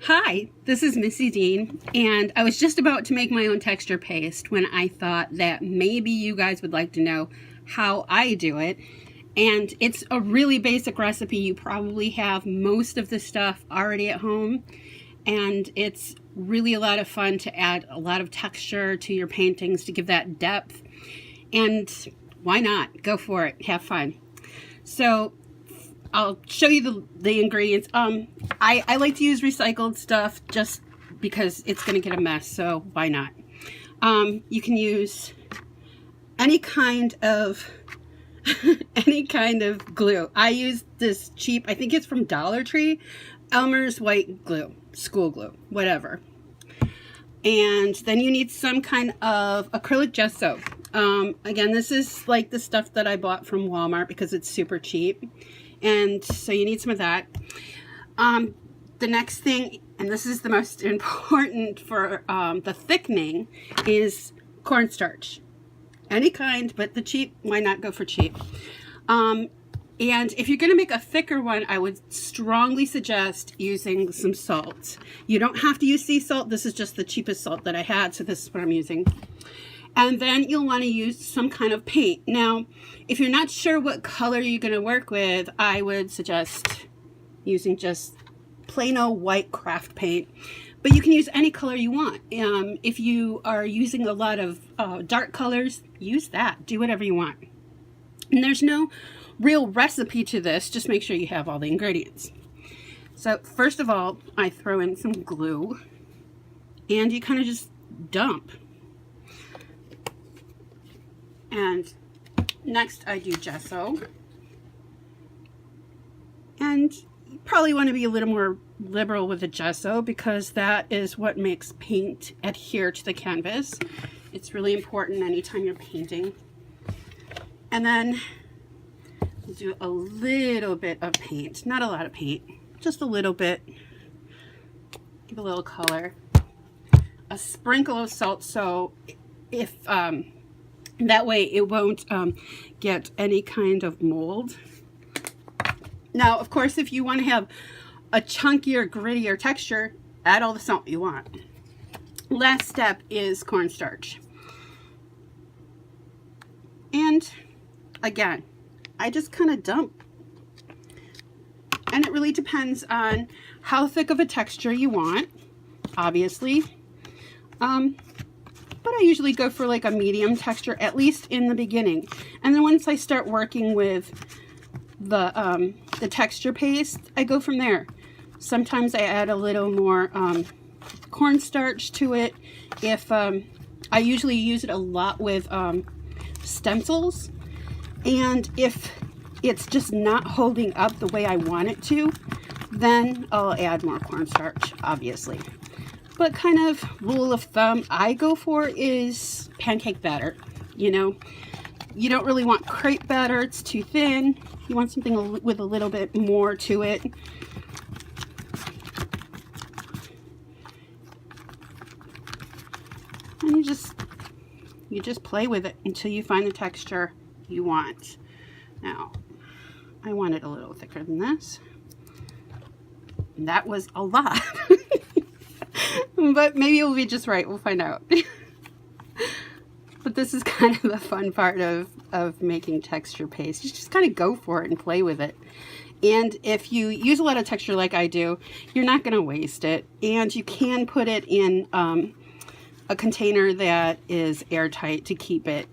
Hi, this is Missy Dean, and I was just about to make my own texture paste when I thought that maybe you guys would like to know how I do it. And it's a really basic recipe. You probably have most of the stuff already at home, and it's really a lot of fun to add a lot of texture to your paintings to give that depth. And why not? Go for it. Have fun. So I'll show you the ingredients. I like to use recycled stuff just because it's going to get a mess, so why not? You can use any kind of any kind of glue. I use this cheap, I think it's from Dollar Tree, Elmer's white glue, school glue, whatever. And then you need some kind of acrylic gesso. Again, this is like the stuff that I bought from Walmart because it's super cheap. And so you need some of that. The next thing, and this is the most important for the thickening, is cornstarch. Any kind, but the cheap, why not go for cheap? And if you're going to make a thicker one, I would strongly suggest using some salt. You don't have to use sea salt. This is just the cheapest salt that I had, so this is what I'm using. And then you'll want to use some kind of paint. Now, if you're not sure what color you're going to work with, I would suggest using just plain old white craft paint. But you can use any color you want. If you are using a lot of dark colors, use that. Do whatever you want. And there's no real recipe to this. Just make sure you have all the ingredients. So first of all, I throw in some glue. And you kind of just dump. And next I do gesso. And you probably want to be a little more liberal with the gesso because that is what makes paint adhere to the canvas. It's really important anytime you're painting. And then we'll do a little bit of paint. Not a lot of paint, just a little bit. Give a little color. A sprinkle of salt, so if that way it won't get any kind of mold. Now, of course, if you want to have a chunkier, grittier texture, add all the salt you want. Last step is cornstarch. And again, I just kind of dump. And it really depends on how thick of a texture you want, obviously. But I usually go for like a medium texture, at least in the beginning. And then once I start working with the texture paste, I go from there. Sometimes I add a little more cornstarch to it. If I usually use it a lot with stencils, and if it's just not holding up the way I want it to, then I'll add more cornstarch, obviously. But kind of rule of thumb I go for is pancake batter. You know, you don't really want crepe batter, it's too thin. You want something with a little bit more to it. And you just play with it until you find the texture you want. Now, I want it a little thicker than this. And that was a lot. But maybe it'll be just right. We'll find out. But this is kind of the fun part of making texture paste. You just kind of go for it and play with it. And if you use a lot of texture like I do, you're not going to waste it. And you can put it in a container that is airtight to keep it.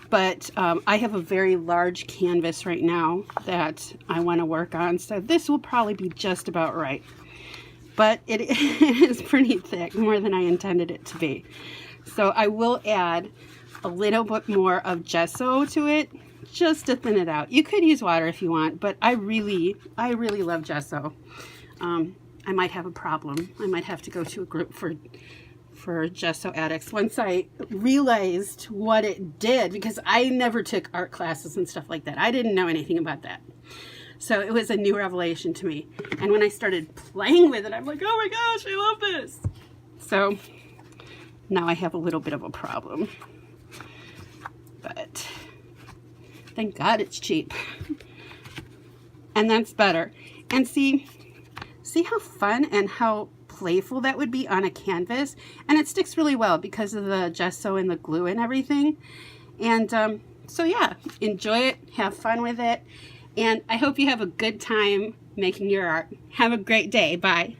But I have a very large canvas right now that I want to work on. So this will probably be just about right. But it is pretty thick, more than I intended it to be. So I will add a little bit more of gesso to it, just to thin it out. You could use water if you want, but I really love gesso. I might have a problem. I might have to go to a group for gesso addicts once I realized what it did, because I never took art classes and stuff like that. I didn't know anything about that. So it was a new revelation to me. And when I started playing with it, I'm like, oh my gosh, I love this. So now I have a little bit of a problem. But thank God it's cheap. And that's better. And see how fun and how playful that would be on a canvas. And it sticks really well because of the gesso and the glue and everything. And so yeah, enjoy it, have fun with it, and I hope you have a good time making your art. Have a great day. Bye.